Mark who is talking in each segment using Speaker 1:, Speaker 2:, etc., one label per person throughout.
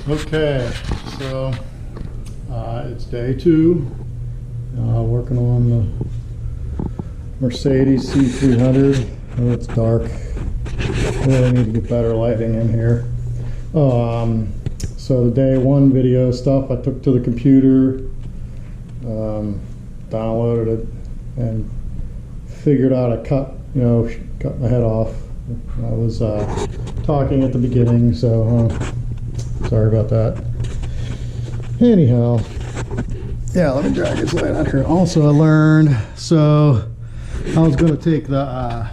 Speaker 1: Okay, so it's day 2, working on the Mercedes C300. Oh, it's dark. Really need to get better lighting in here. So the day 1 video stuff I took to the computer, downloaded it, and figured out a cut my head off. I was talking at the beginning, so sorry about that. Anyhow, yeah, let me drag this light out here. Also, I learned, so I was going to take the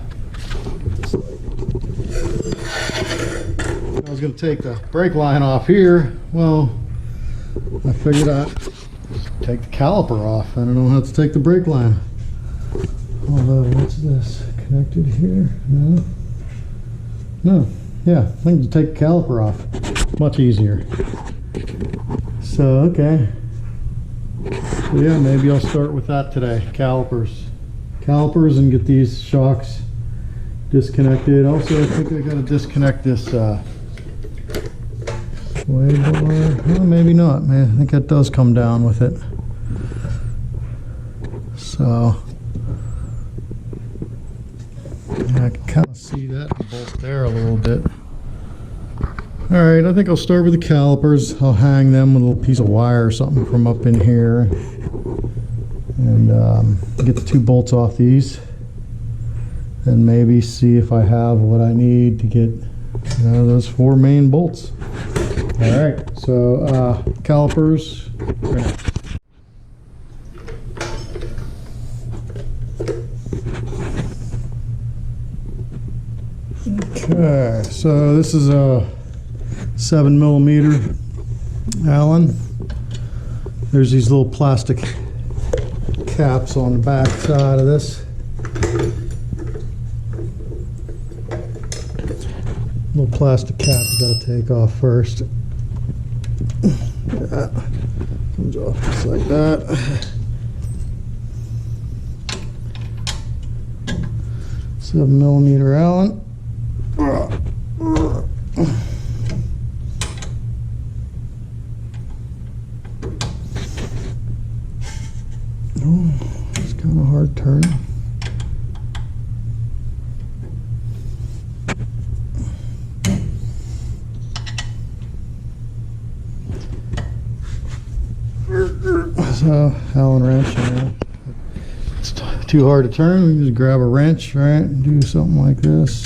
Speaker 1: brake line off here. Well, I figured I'd take the caliper off. I don't know how to take the brake line. Although, what's this? Connected here? No. No. Yeah, I think to take the caliper off. Much easier. So, okay. So yeah, maybe I'll start with that today. Calipers, and get these shocks disconnected. Also, I think I gotta disconnect this sway bar. Well, maybe not, man. I think that does come down with it. So yeah, I can kind of see that bolt there a little bit. All right, I think I'll start with the calipers. I'll hang them with a little piece of wire or something from up in here, and get the 2 bolts off these, and maybe see if I have what I need to get those 4 main bolts. All right, so calipers. Okay, so this is a 7mm Allen. There's these little plastic caps on the back side of this. Little plastic cap you gotta take off first. Yeah, comes off just like that. 7mm Allen. Oh, it's kind of hard turning. So, Allen wrench, it's too hard to turn. We can just grab a wrench, right, and do something like this.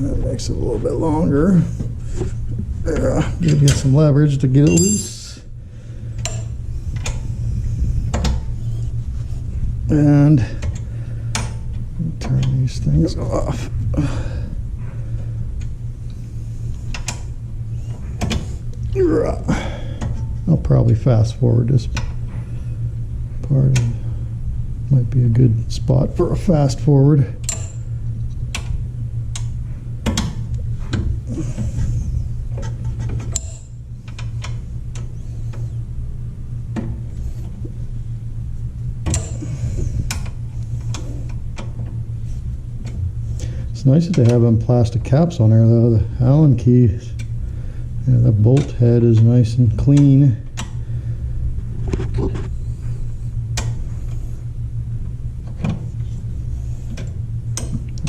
Speaker 1: That makes it a little bit longer. There, get some leverage to get it loose. And turn these things off. I'll probably fast forward this part. Might be a good spot for a fast forward. It's nice that they have them plastic caps on there, though. The Allen key, the bolt head is nice and clean. All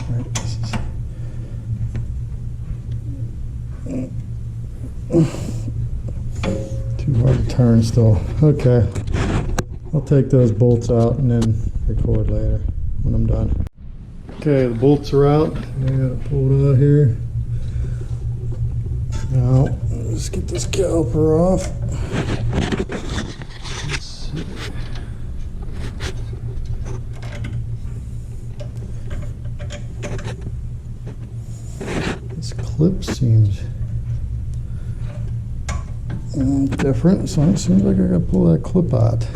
Speaker 1: right, this is too hard to turn still. Okay, I'll take those bolts out and then record later when I'm done. Okay, the bolts are out. I gotta pull it out here. Now, let's get this caliper off. Let's see. This clip seems different, so it seems like I gotta pull that clip out.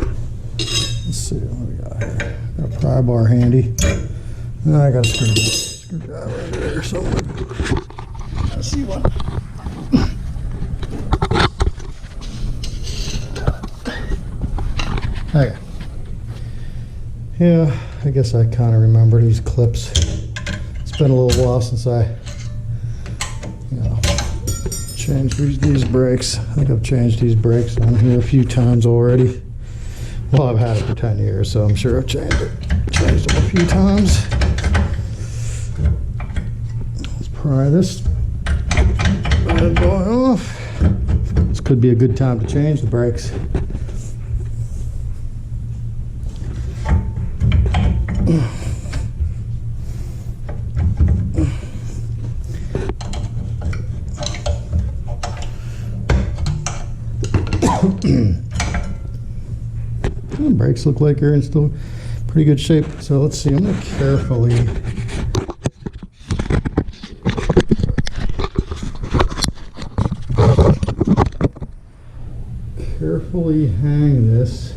Speaker 1: Let's see what we got here. Got a pry bar handy. I got a screwdriver under there somewhere. I see one. Okay. Yeah, I guess I kind of remember these clips. It's been a little while since I, change these brakes. I think I've changed these brakes on here a few times already. Well, I've had it for 10 years, so I'm sure I've changed them a few times. Let's pry this bad boy off. This could be a good time to change the brakes. The brakes look like they're in still pretty good shape. So let's see, I'm going to carefully hang this.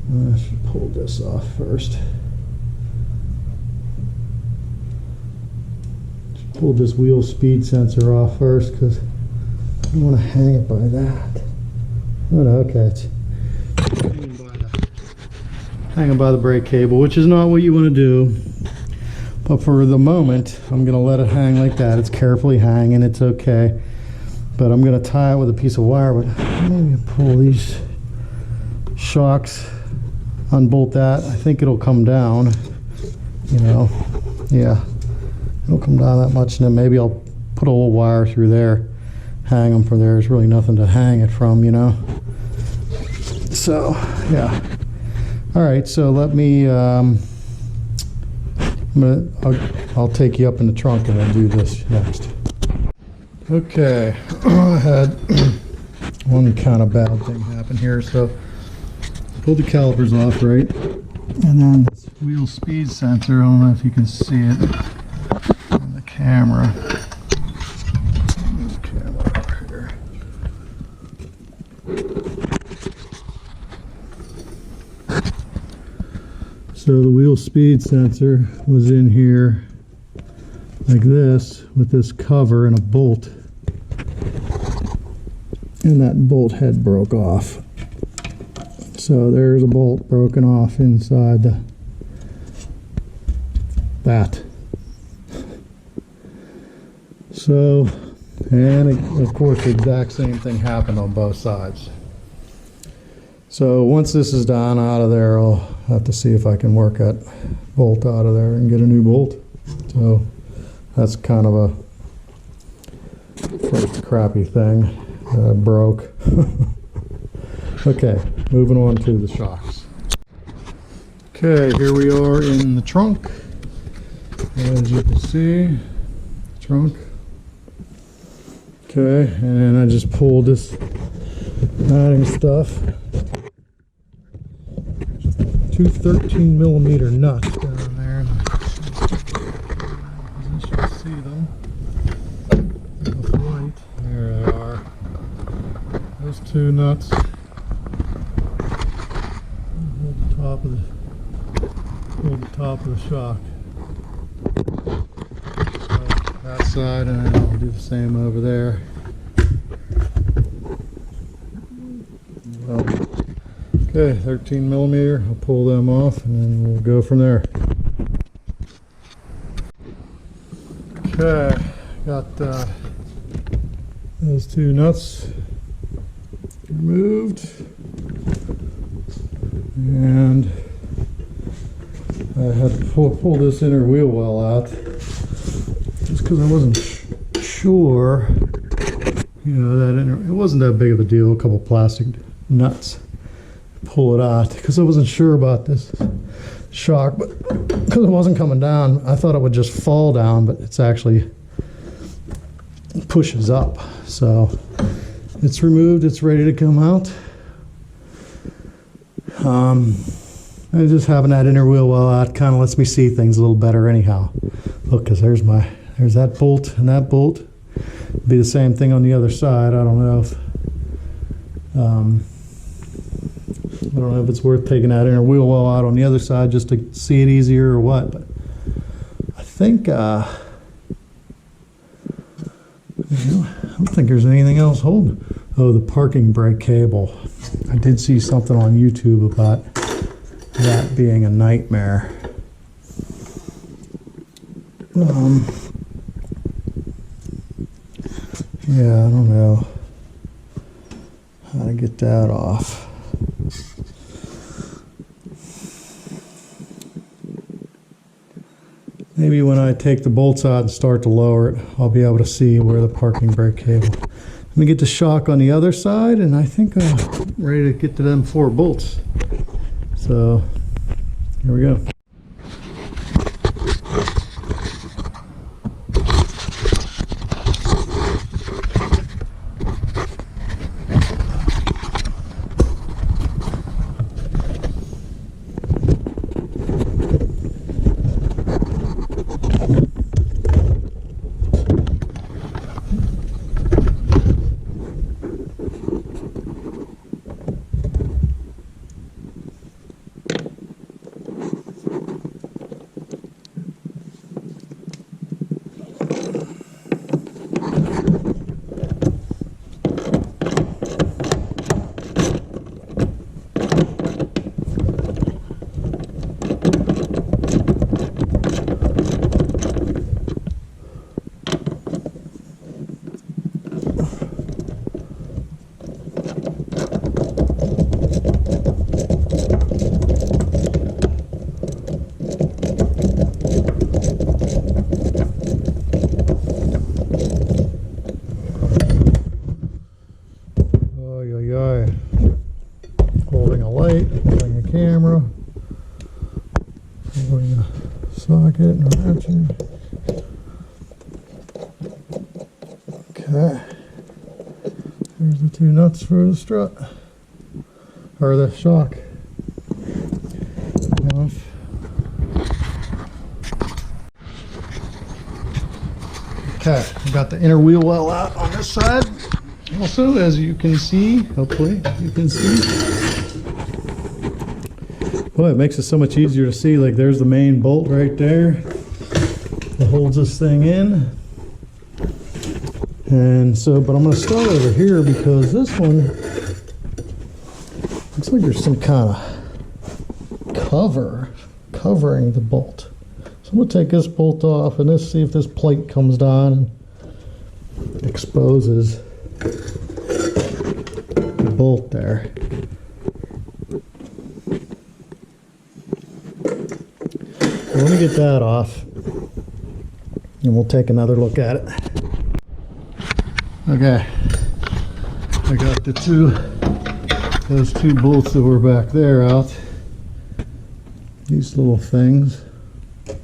Speaker 1: I should pull this off first. Pull this wheel speed sensor off first because I want to hang it by that. Oh no, okay, it's hanging by the brake cable, which is not what you want to do. But for the moment, I'm going to let it hang like that. It's carefully hanging, it's okay. But I'm going to tie it with a piece of wire, but maybe pull these shocks, unbolt that. I think it'll come down, you know, yeah. It'll come down that much, and then maybe I'll put a little wire through there, hang them from there. There's really nothing to hang it from, you know. So, yeah. All right, so let me, I'll take you up in the trunk and then do this next. Okay, I had one kind of bad thing happen here. So, pull the calipers off, right? And then this wheel speed sensor, I don't know if you can see it on the camera. There's a camera over here. So the wheel speed sensor was in here like this with this cover and a bolt. And that bolt head broke off. So there's a bolt broken off inside that. So, and of course the exact same thing happened on both sides. So once this is done out of there, I'll have to see if I can work that bolt out of there and get a new bolt. So that's kind of a first crappy thing that broke. Okay, moving on to the shocks. Okay, here we are in the trunk. As you can see, trunk. Okay, and then I just pulled this matting stuff. Two 13mm nuts down there. You should see them. With light. There they are. Those two nuts. Hold the top of the shock. So that side, and then I'll do the same over there. Okay, 13mm. I'll pull them off, and then we'll go from there. Okay, got those two nuts removed. And I had to pull this inner wheel well out just because I wasn't sure, you know, that it wasn't that big of a deal, a couple plastic nuts, pull it out, because I wasn't sure about this shock, but because it wasn't coming down, I thought it would just fall down, but it's actually pushes up. So it's removed, it's ready to come out. I just having that inner wheel well out kind of lets me see things a little better anyhow. Look, because there's that bolt and that bolt. It'd be the same thing on the other side. I don't know if it's worth taking that inner wheel well out on the other side just to see it easier or what, but I think I don't think there's anything else holding. Oh, the parking brake cable. I did see something on YouTube about that being a nightmare. Yeah, I don't know how to get that off. Maybe when I take the bolts out and start to lower it, I'll be able to see where the parking brake cable. Let me get the shock on the other side, and I think I'm ready to get to them 4 bolts. So, here we go. Holding a light, holding a camera, holding a socket and a ratchet. Okay, there's the 2 nuts for the strut, or the shock. Off. Okay, I got the inner wheel well out on this side. Also, as you can see, hopefully you can see. Boy, it makes it so much easier to see. Like, there's the main bolt right there that holds this thing in. And so, but I'm going to start over here because this one looks like there's some kind of covering the bolt. So I'm going to take this bolt off and let's see if this plate comes down and exposes the bolt there. So let me get that off and we'll take another look at it. Okay, I got those 2 bolts that were back there out. These little things, I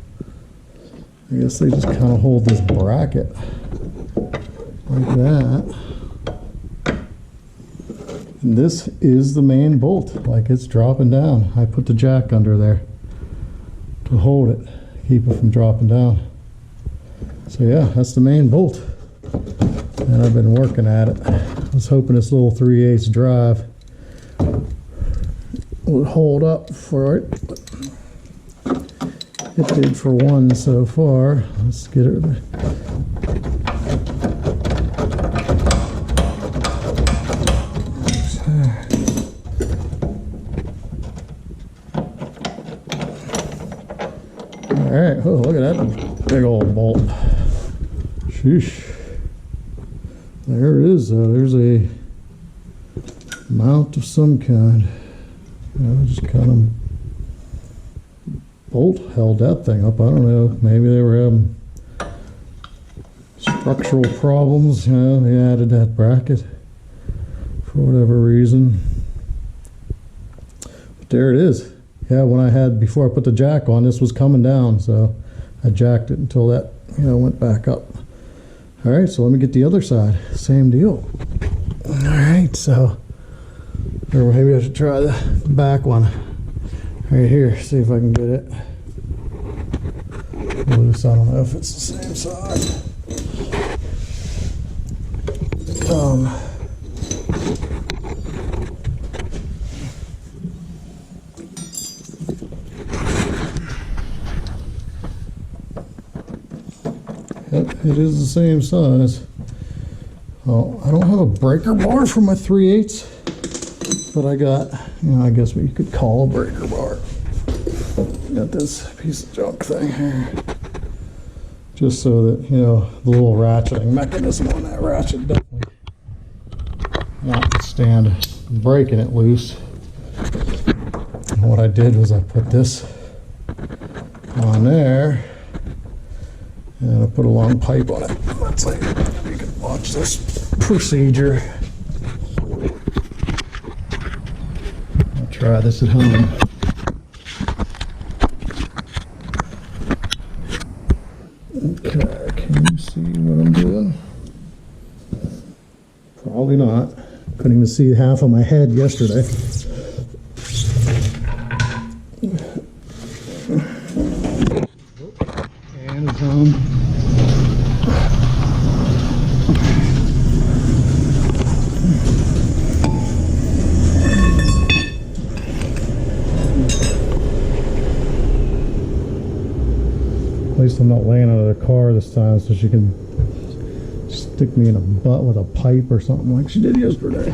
Speaker 1: guess they just kind of hold this bracket like that. And this is the main bolt, like it's dropping down. I put the jack under there to hold it, keep it from dropping down. So yeah, that's the main bolt. And I've been working at it. I was hoping this little 3/8 drive would hold up for it. It did for one so far. Let's get it. All right, oh, look at that big old bolt. Sheesh. There it is, there's a mount of some kind. Just kind of bolt held that thing up. I don't know, maybe they were having structural problems. They added that bracket for whatever reason. But there it is. Yeah, when I had, before I put the jack on, this was coming down, so I jacked it until that, went back up. All right, so let me get the other side. Same deal. All right, so, or maybe I should try the back one right here, see if I can get it loose. I don't know if it's the same size. Yep, it is the same size. Oh, I don't have a breaker bar for my 3/8, but I got, I guess what you could call a breaker bar. Got this piece of junk thing here. just so that, you know, the little ratcheting mechanism on that ratchet definitely not stand breaking it loose. And what I did was I put this on there and I put a long pipe on it. Let's see if you can watch this procedure. I'll try this at home. Okay, can you see what I'm doing? Probably not. Couldn't even see half of my head yesterday. And it's on. At least I'm not laying under the car this time, so she can stick me in a butt with a pipe or something like she did yesterday.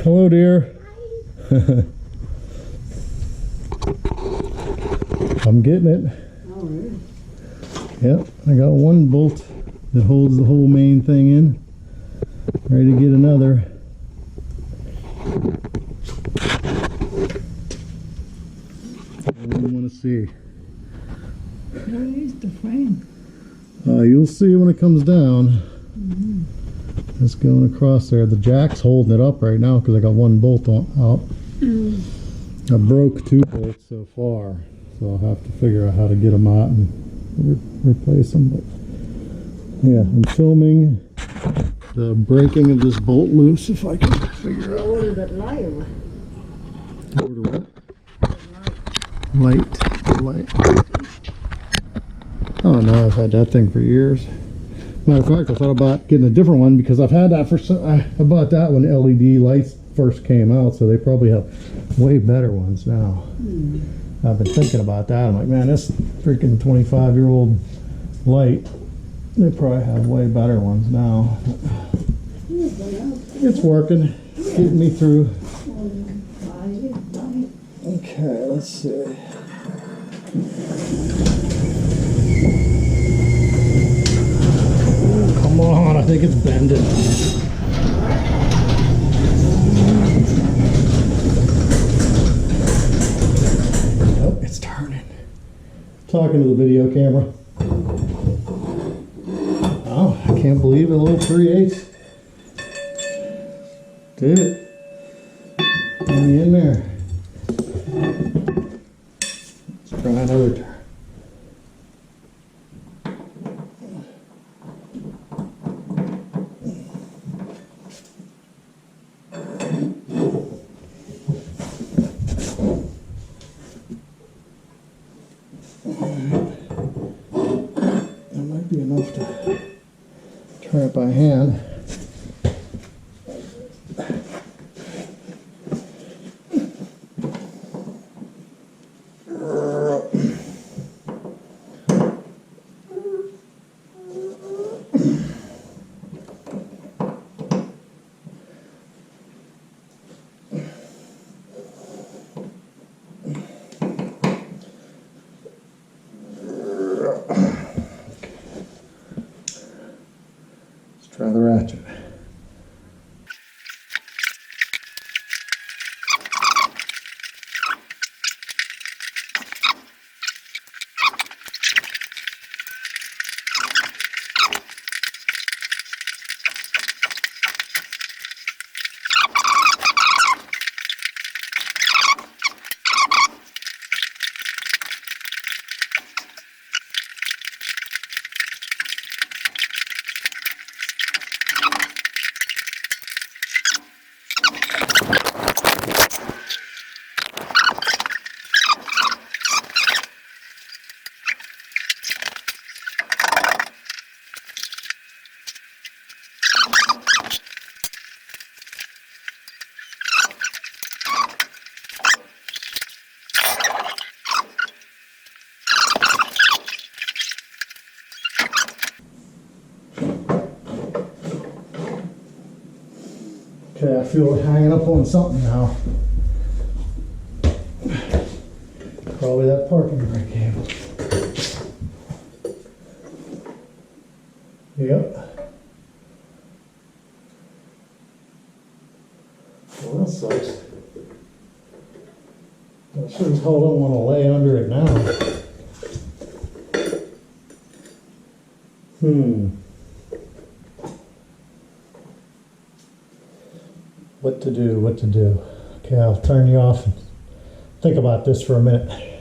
Speaker 1: Hello, dear. I'm getting it.
Speaker 2: Oh, really?
Speaker 1: Yep, I got one bolt that holds the whole main thing in. Ready to get another. What do you want to see?
Speaker 2: Where is the frame?
Speaker 1: You'll see when it comes down. It's going across there. The jack's holding it up right now because I got one bolt out. I broke 2 bolts so far, so I'll have to figure out how to get them out and replace them. But yeah, I'm filming the breaking of this bolt loose if I can figure out.
Speaker 2: Order that live.
Speaker 1: Order what? Light. Oh no, I've had that thing for years. Matter of fact, I thought about getting a different one because I've had that for I bought that when LED lights first came out, so they probably have way better ones now. I've been thinking about that. I'm like, man, this freaking 25-year-old light, they probably have way better ones now. It's working. It's getting me through. Okay, let's see. Come on, I think it's bending. Oh, it's turning. Talking to the video camera. Oh, I can't believe a little 3/8 did it. Hang in there. Let's try another turn. That might be enough to try it by hand. Try the ratchet. Okay, I feel it hanging up on something now. parking brake cable. Yep. Well, that sucks. I sure as hell don't want to lay under it now. What to do? Okay, I'll turn you off and think about this for a minute.